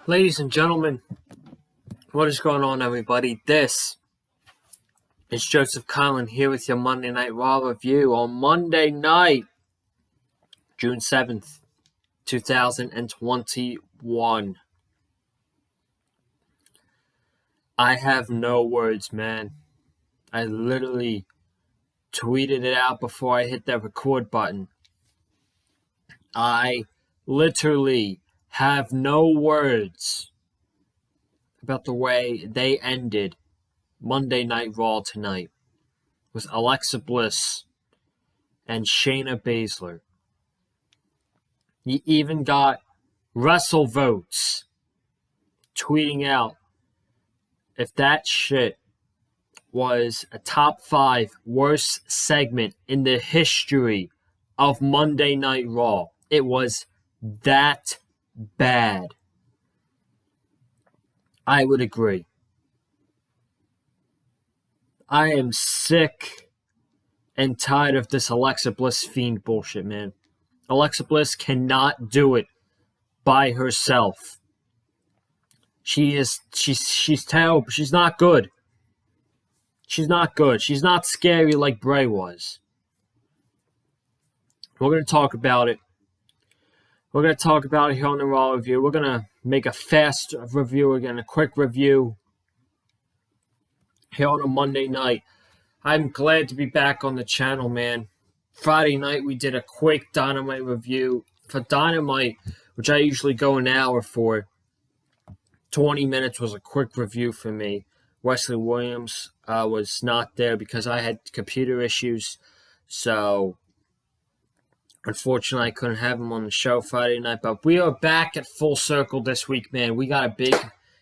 Ladies and gentlemen, what is going on, everybody? This is Joseph Conlon here with your Monday Night Raw review on Monday night, June 7th, 2021. I have no words, man. I literally tweeted it out before I hit that record button. I literally have no words about the way they ended Monday Night Raw tonight with Alexa Bliss and Shayna Baszler. You even got WrestleVotes tweeting out if that shit was a top 5 worst segment in the history of Monday Night Raw. It was that bad. I would agree. I am sick and tired of this Alexa Bliss fiend bullshit, man. Alexa Bliss cannot do it by herself. She's terrible. She's not good. She's not good. She's not scary like Bray was. We're going to talk about it. We're going to talk about it here on the Raw review. We're going to make a fast review again, a quick review here on a Monday night. I'm glad to be back on the channel, man. Friday night, we did a quick Dynamite review. For Dynamite, which I usually go an hour for, 20 minutes was a quick review for me. Wesley Williams was not there because I had computer issues. So, unfortunately, I couldn't have him on the show Friday night. But we are back at full circle this week, man. We got a big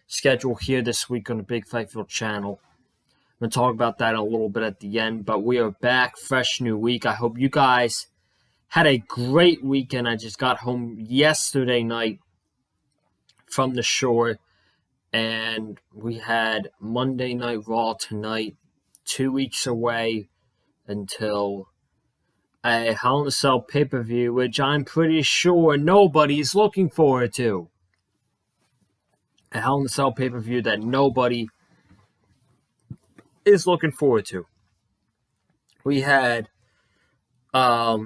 schedule here this week on the Big Fightfield channel. I'm going to talk about that a little bit at the end. But we are back, fresh new week. I hope you guys had a great weekend. I just got home yesterday night from the shore. And we had Monday Night Raw tonight, 2 weeks away until a Hell in a Cell pay-per-view, which I'm pretty sure nobody's looking forward to. A Hell in a Cell pay-per-view that nobody is looking forward to. We had a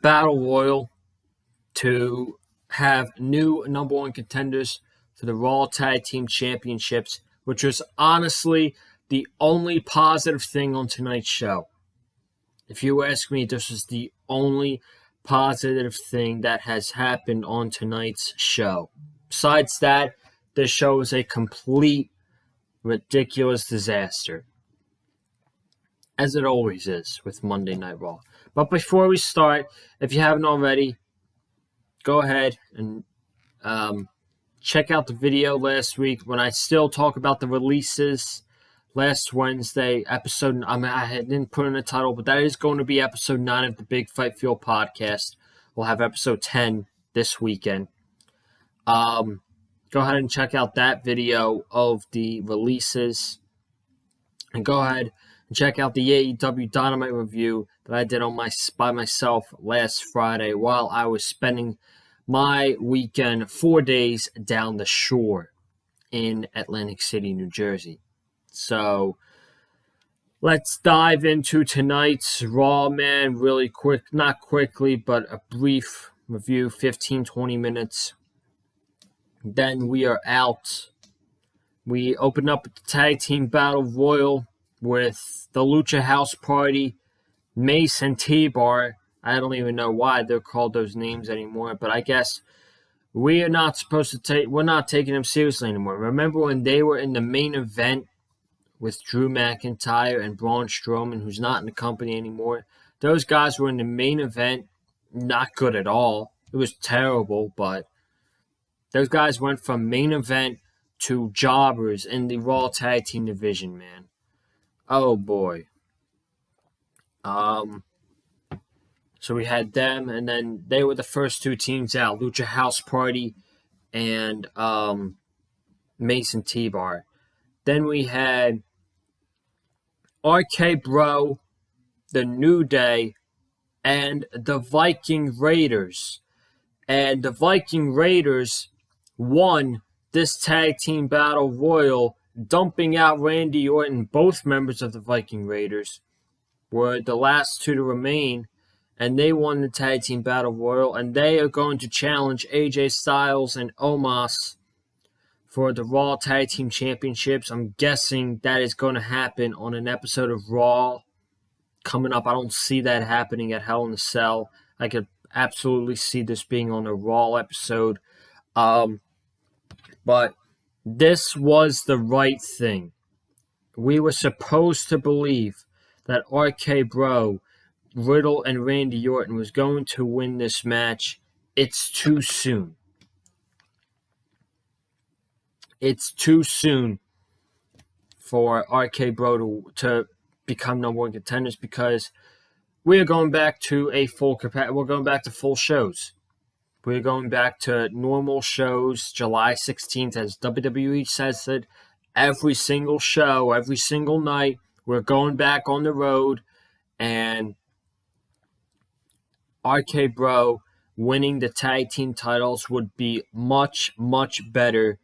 battle royal to have new number one contenders for the Raw Tag Team Championships, which was honestly the only positive thing on tonight's show. If you ask me, this was the only positive thing that has happened on tonight's show. Besides that, this show is a complete, ridiculous disaster. As it always is with Monday Night Raw. But before we start, if you haven't already, go ahead and check out the video last week when I still talk about the releases. Last Wednesday, episode, I didn't put in a title, but that is going to be episode 9 of the Big Fight Field podcast. We'll have episode 10 this weekend. Go ahead and check out that video of the releases. And go ahead and check out the AEW Dynamite review that I did by myself last Friday while I was spending my weekend 4 days down the shore in Atlantic City, New Jersey. So, let's dive into tonight's Raw, man, really quick. Not quickly, but a brief review, 15-20 minutes. Then we are out. We open up with the Tag Team Battle Royal with the Lucha House Party, Mace and T-Bar. I don't even know why they're called those names anymore, but I guess we're not taking them seriously anymore. Remember when they were in the main event with Drew McIntyre and Braun Strowman, who's not in the company anymore? Those guys were in the main event, not good at all. It was terrible, but those guys went from main event to jobbers in the Raw Tag Team division, man. Oh, boy. So we had them, and then they were the first two teams out, Lucha House Party and Mace and T-Bar. Then we had RK Bro, the New Day, and the Viking Raiders. And the Viking Raiders won this tag team battle royal, dumping out Randy Orton. Both members of the Viking Raiders were the last two to remain, and they won the tag team battle royal, and they are going to challenge AJ Styles and Omos for the Raw Tag Team Championships. I'm guessing that is going to happen on an episode of Raw coming up. I don't see that happening at Hell in a Cell. I could absolutely see this being on a Raw episode. But this was the right thing. We were supposed to believe that RK Bro, Riddle, and Randy Orton was going to win this match. It's too soon. It's too soon for RK Bro to become number one contenders, because we're going back to we're going back to full shows. We're going back to normal shows, July 16th, as WWE says it. Every single show, every single night, we're going back on the road, and RK Bro winning the tag team titles would be much, much better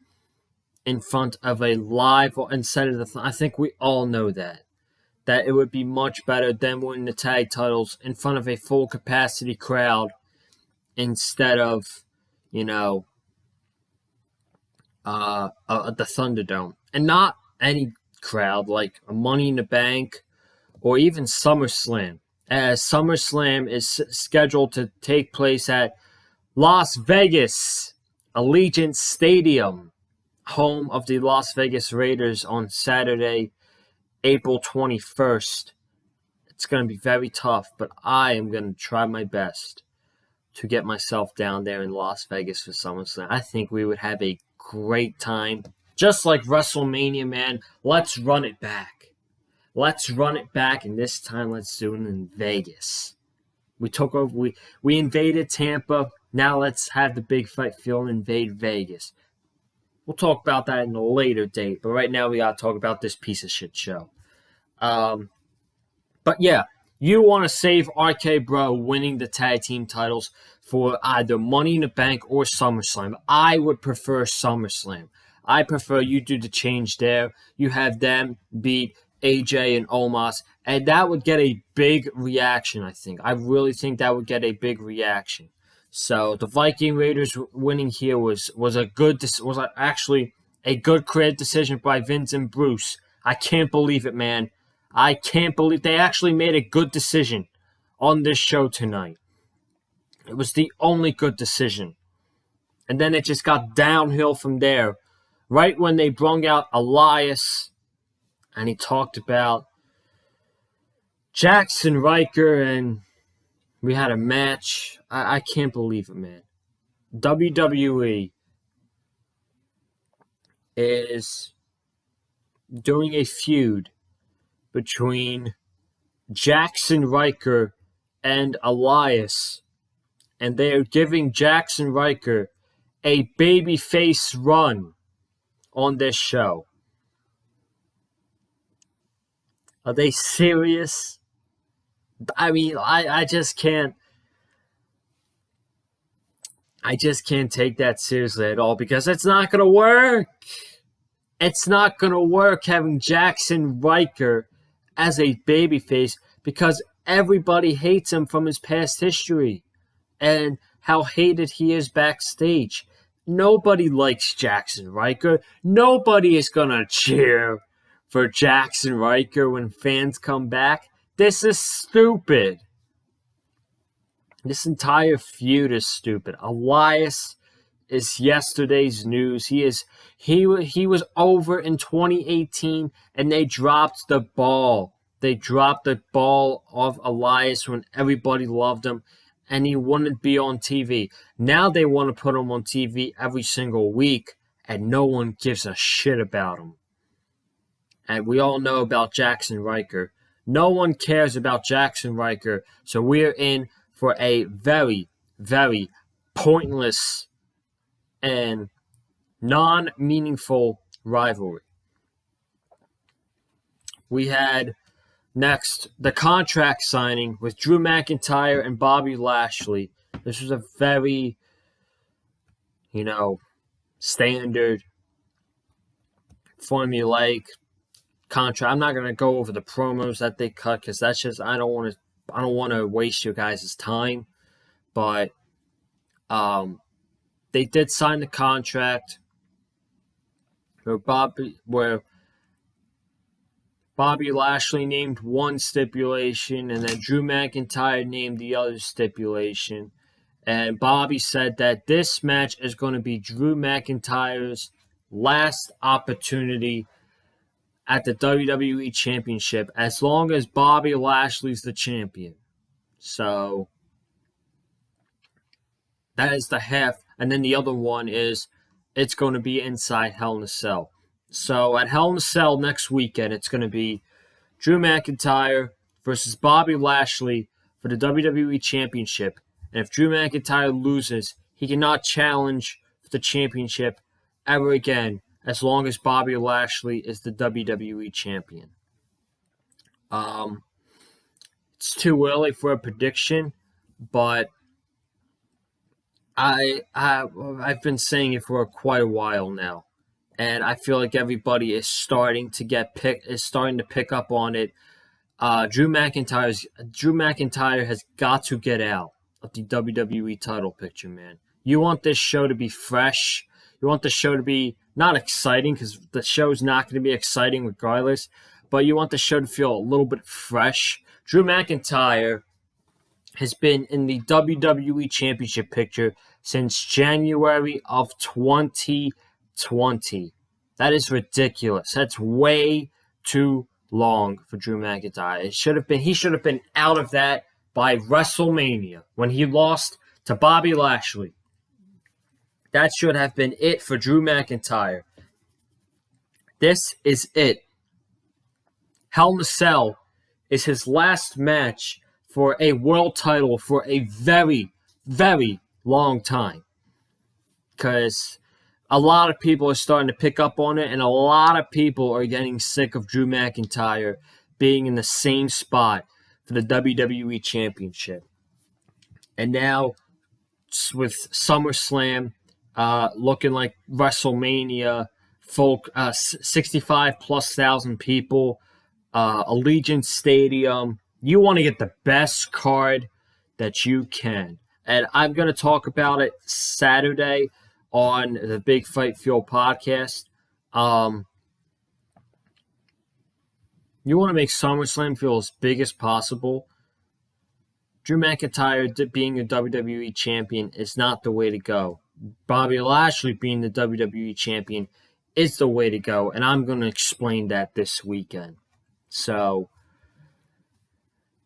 in front of a live, instead of I think we all know that it would be much better than winning the tag titles in front of a full capacity crowd instead of, the Thunderdome. And not any crowd, like a Money in the Bank or even SummerSlam, as SummerSlam is scheduled to take place at Las Vegas Allegiant Stadium, home of the Las Vegas Raiders, on Saturday, April 21st. It's going to be very tough, but I am going to try my best to get myself down there in Las Vegas for SummerSlam. I think we would have a great time. Just like WrestleMania, man. Let's run it back. Let's run it back, and this time let's do it in Vegas. We took over. We invaded Tampa. Now let's have the big fight feel and invade Vegas. We'll talk about that in a later date, but right now we got to talk about this piece of shit show. But yeah, you want to save RK Bro winning the tag team titles for either Money in the Bank or SummerSlam. I would prefer SummerSlam. I prefer you do the change there. You have them beat AJ and Omos, and that would get a big reaction, I think. I really think that would get a big reaction. So the Viking Raiders winning here was actually a good creative decision by Vince and Bruce. I can't believe it, man. I can't believe they actually made a good decision on this show tonight. It was the only good decision. And then it just got downhill from there. Right when they brung out Elias, and he talked about Jackson Riker, and we had a match. I can't believe it, man. WWE is doing a feud between Jackson Riker and Elias, and they are giving Jackson Riker a babyface run on this show. Are they serious? I mean, I just can't. I just can't take that seriously at all, because it's not going to work. It's not going to work having Jackson Riker as a babyface, because everybody hates him from his past history and how hated he is backstage. Nobody likes Jackson Riker. Nobody is going to cheer for Jackson Riker when fans come back. This is stupid. This entire feud is stupid. Elias is yesterday's news. He was over in 2018, and they dropped the ball. They dropped the ball of Elias when everybody loved him, and he wouldn't be on TV. Now they want to put him on TV every single week, and no one gives a shit about him. And we all know about Jackson Riker. No one cares about Jackson Riker, so we're in for a very, very pointless and non-meaningful rivalry. We had next the contract signing with Drew McIntyre and Bobby Lashley. This was a very, standard formulaic contract. I'm not going to go over the promos that they cut because that's just I don't want to waste your guys' time. But they did sign the contract where Bobby Lashley named one stipulation, and then Drew McIntyre named the other stipulation. And Bobby said that this match is going to be Drew McIntyre's last opportunity at the WWE Championship as long as Bobby Lashley's the champion. So that is the half. And then the other one is it's going to be inside Hell in a Cell. So at Hell in a Cell next weekend, it's going to be Drew McIntyre versus Bobby Lashley for the WWE Championship. And if Drew McIntyre loses, he cannot challenge for the championship ever again as long as Bobby Lashley is the WWE Champion. It's too early for a prediction, but I've been saying it for quite a while now, and I feel like everybody is starting to pick up on it. Drew McIntyre has got to get out of the WWE title picture, man. You want this show to be fresh. You want the show to be not exciting because the show's not going to be exciting regardless, but you want the show to feel a little bit fresh. Drew McIntyre has been in the WWE Championship picture since January of 2020. That is ridiculous. That's way too long for Drew McIntyre. He should have been out of that by WrestleMania when he lost to Bobby Lashley. That should have been it for Drew McIntyre. This is it. Hell in a Cell is his last match for a world title for a very, very long time. Because a lot of people are starting to pick up on it, and a lot of people are getting sick of Drew McIntyre being in the same spot for the WWE Championship. And now, with SummerSlam looking like WrestleMania, 65,000+ people, Allegiant Stadium, you want to get the best card that you can. And I'm going to talk about it Saturday on the Big Fight Fuel podcast. You want to make SummerSlam feel as big as possible. Drew McIntyre being a WWE champion is not the way to go. Bobby Lashley being the WWE champion is the way to go, and I'm going to explain that this weekend. So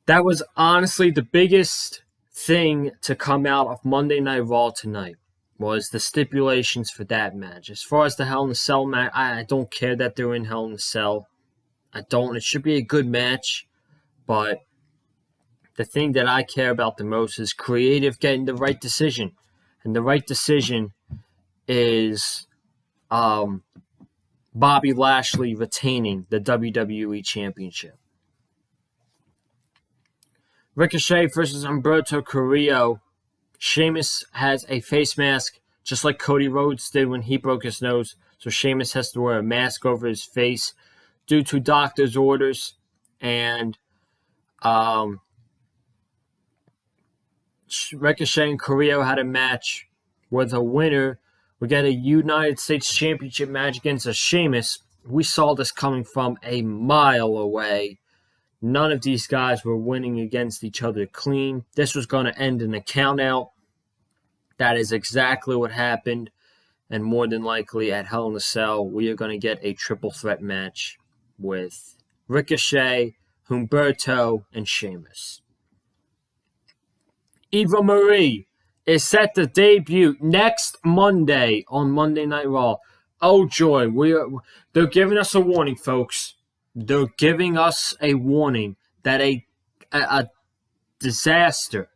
that was honestly the biggest thing to come out of Monday Night Raw tonight was the stipulations for that match. As far as the Hell in a Cell match, I don't care that they're in Hell in a Cell. I don't. It should be a good match, but the thing that I care about the most is creative getting the right decision. And the right decision is Bobby Lashley retaining the WWE Championship. Ricochet versus Humberto Carrillo. Sheamus has a face mask, just like Cody Rhodes did when he broke his nose. So Sheamus has to wear a mask over his face due to doctor's orders. And Ricochet and Carrillo had a match where the winner would get a United States Championship match against a Sheamus. We saw this coming from a mile away. None of these guys were winning against each other clean. This was going to end in a countout. That is exactly what happened. And more than likely at Hell in a Cell, we are going to get a triple threat match with Ricochet, Humberto, and Sheamus. Eva Marie is set to debut next Monday on Monday Night Raw. Oh joy, they're giving us a warning, folks. They're giving us a warning that a disaster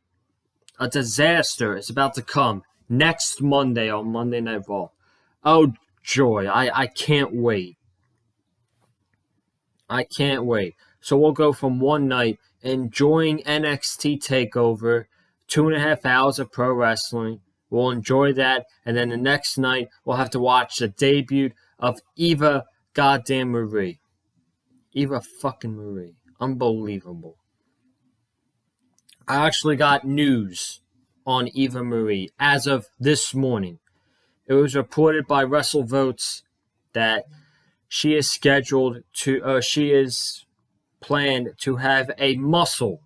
is about to come next Monday on Monday Night Raw. Oh joy, I can't wait. I can't wait. So we'll go from one night enjoying NXT TakeOver, 2.5 hours of pro wrestling, We'll enjoy that. And then the next night, we'll have to watch the debut of Eva goddamn Marie. Eva fucking Marie. Unbelievable. I actually got news on Eva Marie as of this morning. It was reported by WrestleVotes that she is planned to have a muscle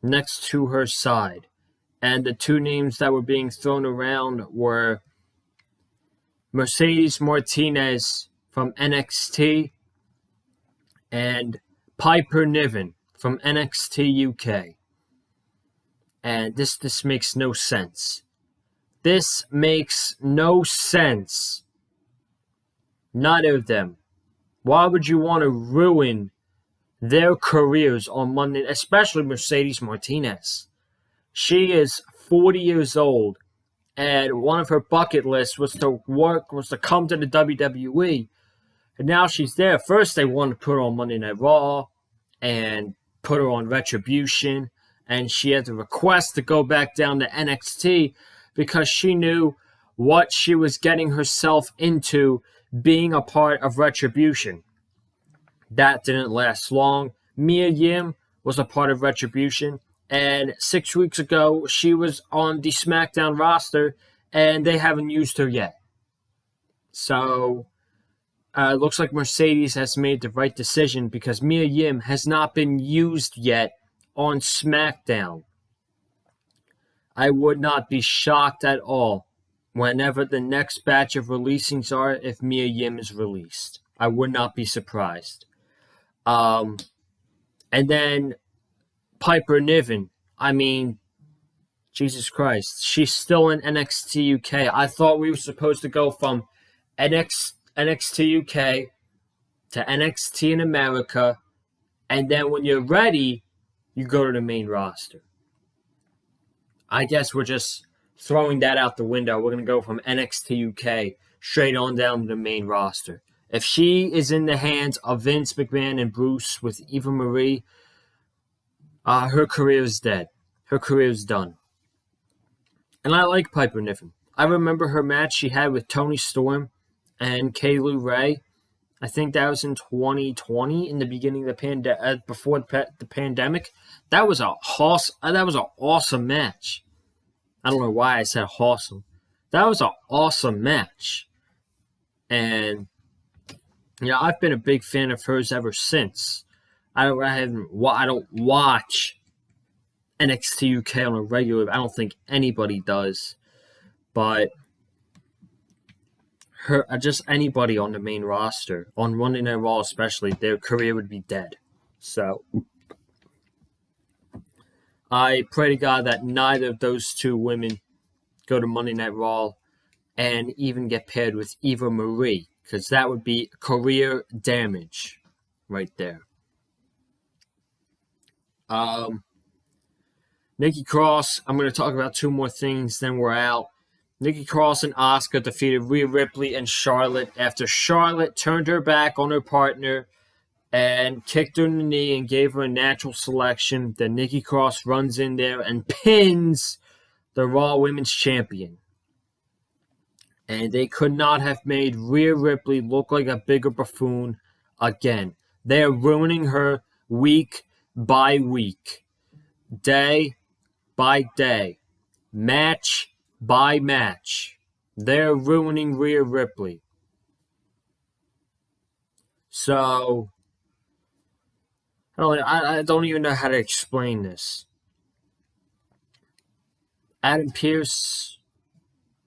next to her side. And the two names that were being thrown around were Mercedes Martinez from NXT and Piper Niven from NXT UK. And this makes no sense. This makes no sense. Neither of them. Why would you want to ruin their careers on Monday, especially Mercedes Martinez? She is 40 years old, and one of her bucket lists was to come to the WWE. And now she's there. First, they wanted to put her on Monday Night Raw and put her on Retribution. And she had to request to go back down to NXT because she knew what she was getting herself into being a part of Retribution. That didn't last long. Mia Yim was a part of Retribution. And 6 weeks ago, she was on the SmackDown roster, and they haven't used her yet. So, it looks like Mercedes has made the right decision because Mia Yim has not been used yet on SmackDown. I would not be shocked at all whenever the next batch of releasings are if Mia Yim is released. I would not be surprised. And then Piper Niven. I mean, Jesus Christ. She's still in NXT UK. I thought we were supposed to go from NXT UK to NXT in America. And then when you're ready, you go to the main roster. I guess we're just throwing that out the window. We're going to go from NXT UK straight on down to the main roster. If she is in the hands of Vince McMahon and Bruce with Eva Marie, her career is dead. Her career is done. And I like Piper Niven. I remember her match she had with Toni Storm and Kay Lee Ray. I think that was in 2020, in the beginning of the before the pandemic. That was an awesome match. I don't know why I said awesome. That was an awesome match. And yeah, I've been a big fan of hers ever since. I don't watch NXT UK on a regular. I don't think anybody does, but just anybody on the main roster, on Monday Night Raw especially, their career would be dead. So I pray to God that neither of those two women go to Monday Night Raw and even get paired with Eva Marie, because that would be career damage right there. Nikki Cross, I'm going to talk about two more things, then we're out. Nikki Cross and Asuka defeated Rhea Ripley and Charlotte after Charlotte turned her back on her partner and kicked her in the knee and gave her a natural selection. Then Nikki Cross runs in there and pins the Raw Women's Champion. And they could not have made Rhea Ripley look like a bigger buffoon again. They're ruining her week by week, day by day, match by match. They're ruining Rhea Ripley. So, I don't even know how to explain this. Adam Pearce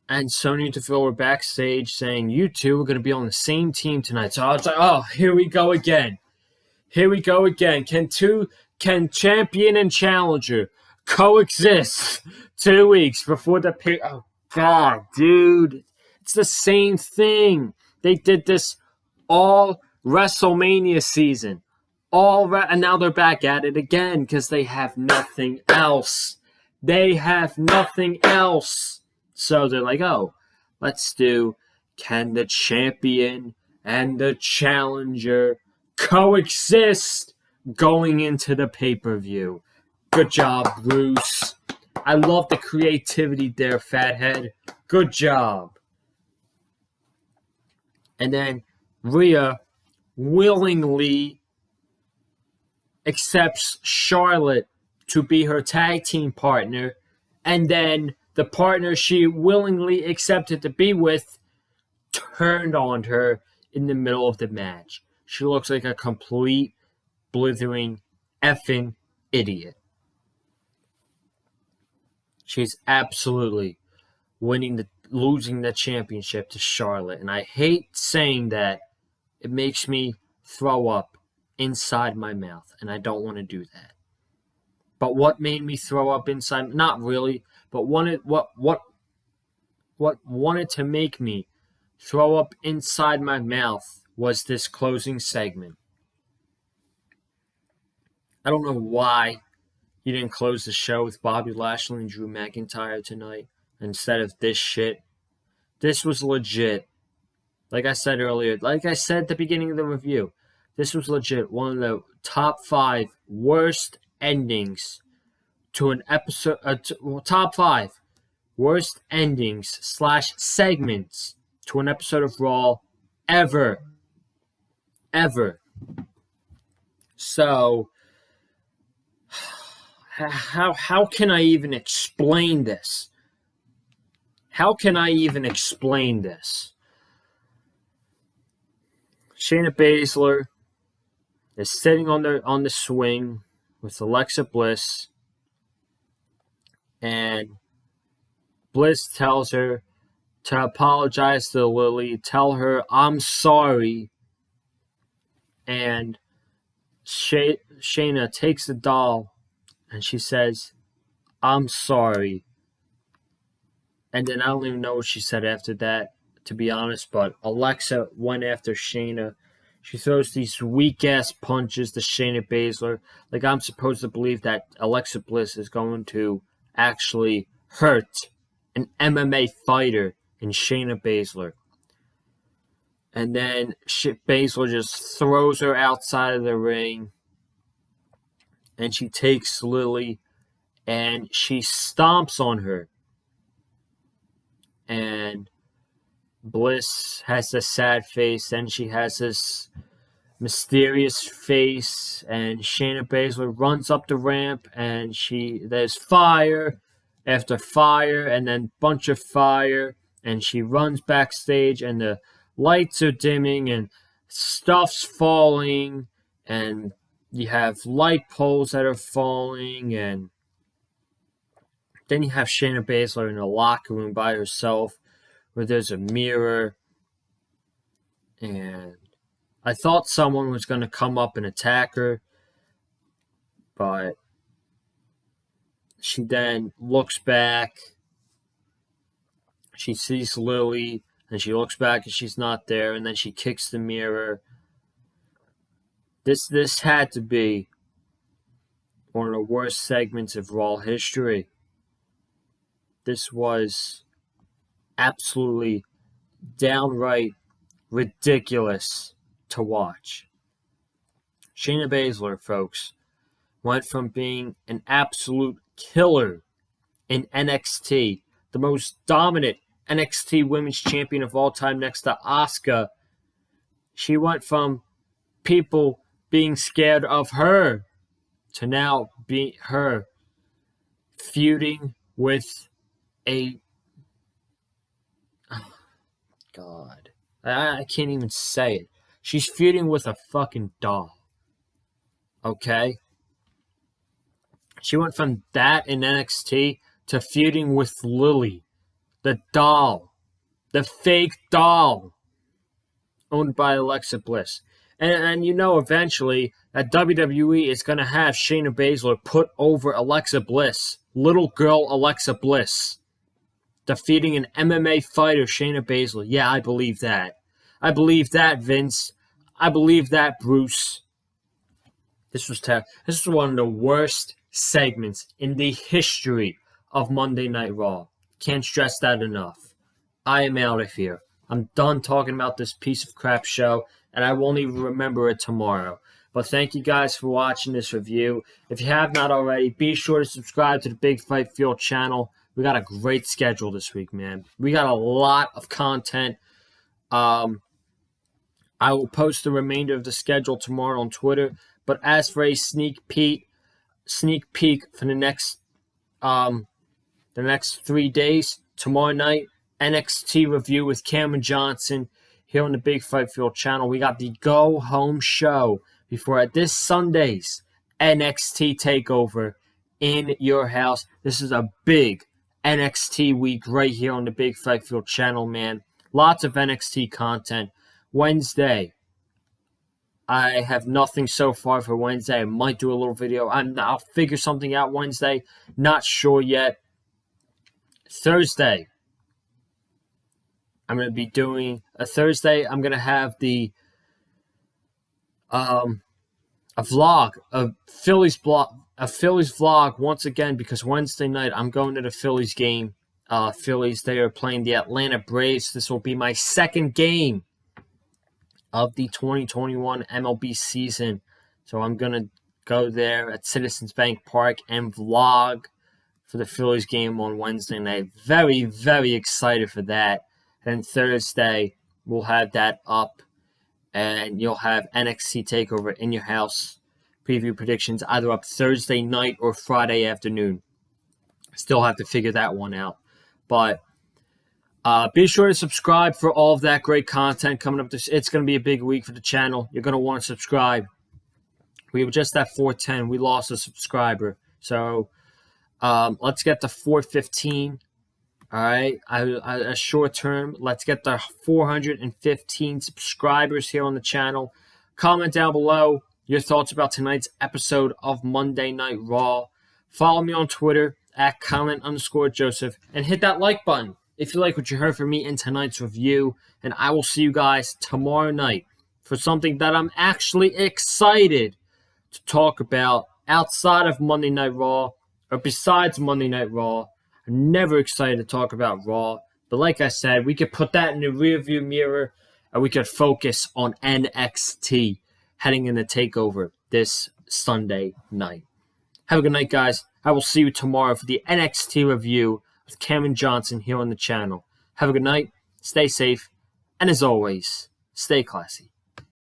and Sonya Deville were backstage saying, you two are going to be on the same team tonight. So I was like, oh, here we go again. Here we go again. Can champion and challenger coexist 2 weeks before the oh God, dude. It's the same thing. They did this all WrestleMania season. And now they're back at it again because they have nothing else. They have nothing else. So they're like, oh, let's do, can the champion and the challenger coexist going into the pay-per-view? Good job, Bruce. I love the creativity there, fathead. Good job. And then Rhea willingly accepts Charlotte to be her tag team partner, and then the partner she willingly accepted to be with turned on her in the middle of the match. She looks like a complete, blithering, effing idiot. She's absolutely losing the championship to Charlotte, and I hate saying that. It makes me throw up inside my mouth, and I don't want to do that. But what made me throw up inside? Not really, but what wanted to make me throw up inside my mouth was this closing segment. I don't know why you didn't close the show with Bobby Lashley and Drew McIntyre tonight instead of this shit. This was legit. Like I said earlier, like I said at the beginning of the review, this was legit one of the top 5 worst endings to an episode. Top 5 worst endings / segments to an episode of Raw ever. So, how can I even explain this? Shayna Baszler is sitting on the swing with Alexa Bliss, and Bliss tells her to apologize to Lily, tell her, I'm sorry, and Shayna takes the doll, and she says, I'm sorry, and then I don't even know what she said after that, to be honest, but Alexa went after Shayna. She throws these weak-ass punches to Shayna Baszler. Like, I'm supposed to believe that Alexa Bliss is going to actually hurt an MMA fighter in Shayna Baszler. And then Baszler just throws her outside of the ring. And she takes Lily and she stomps on her. And Bliss has a sad face, and she has this mysterious face, and Shayna Baszler runs up the ramp, and there's fire after fire, and then bunch of fire, and she runs backstage, and the lights are dimming, and stuff's falling, and you have light poles that are falling, and then you have Shayna Baszler in the locker room by herself, where there's a mirror, and I thought someone was going to come up and attack her, but she then looks back, she sees Lily, and she looks back and she's not there, and then she kicks the mirror. This had to be one of the worst segments of Raw history. This was absolutely downright ridiculous to watch. Shayna Baszler, folks, went from being an absolute killer in NXT, the most dominant NXT Women's Champion of all time next to Asuka. She went from people being scared of her to now be her feuding with a... Oh, God. I can't even say it. She's feuding with a fucking doll. Okay? She went from that in NXT to feuding with Lily, the doll, the fake doll owned by Alexa Bliss. And you know eventually that WWE is going to have Shayna Baszler put over Alexa Bliss, little girl Alexa Bliss, defeating an MMA fighter, Shayna Baszler. Yeah, I believe that. I believe that, Vince. I believe that, Bruce. This was terrible. This was one of the worst segments in the history of Monday Night Raw. Can't stress that enough. I am out of here. I'm done talking about this piece of crap show, and I won't even remember it tomorrow. But thank you guys for watching this review. If you have not already, be sure to subscribe to the Big Fight Field channel. We got a great schedule this week, man. We got a lot of content. I will post the remainder of the schedule tomorrow on Twitter. But as for a sneak peek for the next 3 days, tomorrow night, NXT review with Cameron Johnson here on the Big Fight Field channel. We got the go home show before this Sunday's NXT takeover in your house. This is a big NXT week right here on the Big Fight Field channel, man. Lots of NXT content. Wednesday, I have nothing so far for Wednesday. I might do a little video. I'll figure something out Wednesday. Not sure yet. Thursday, I'm going to be doing a Thursday. I'm going to have a vlog, a Phillies vlog once again, because Wednesday night I'm going to the Phillies game. Phillies, they are playing the Atlanta Braves. This will be my second game of the 2021 MLB season. So I'm going to go there at Citizens Bank Park and vlog for the Phillies game on Wednesday night. Very, very excited for that. And Thursday, we'll have that up, and you'll have NXT TakeOver in your house. Preview predictions either up Thursday night or Friday afternoon. Still have to figure that one out. But be sure to subscribe for all of that great content coming up. It's going to be a big week for the channel. You're going to want to subscribe. We were just at 410. We lost a subscriber. So let's get to 415. All right, a short term. Let's get the 415 subscribers here on the channel. Comment down below your thoughts about tonight's episode of Monday Night Raw. Follow me on Twitter at Colin_Joseph and hit that like button if you like what you heard from me in tonight's review. And I will see you guys tomorrow night for something that I'm actually excited to talk about outside of Monday Night Raw or besides Monday Night Raw. I'm never excited to talk about Raw, but like I said, we could put that in the rearview mirror and we could focus on NXT heading in the takeover this Sunday night. Have a good night, guys. I will see you tomorrow for the NXT review with Cameron Johnson here on the channel. Have a good night, stay safe, and as always, stay classy.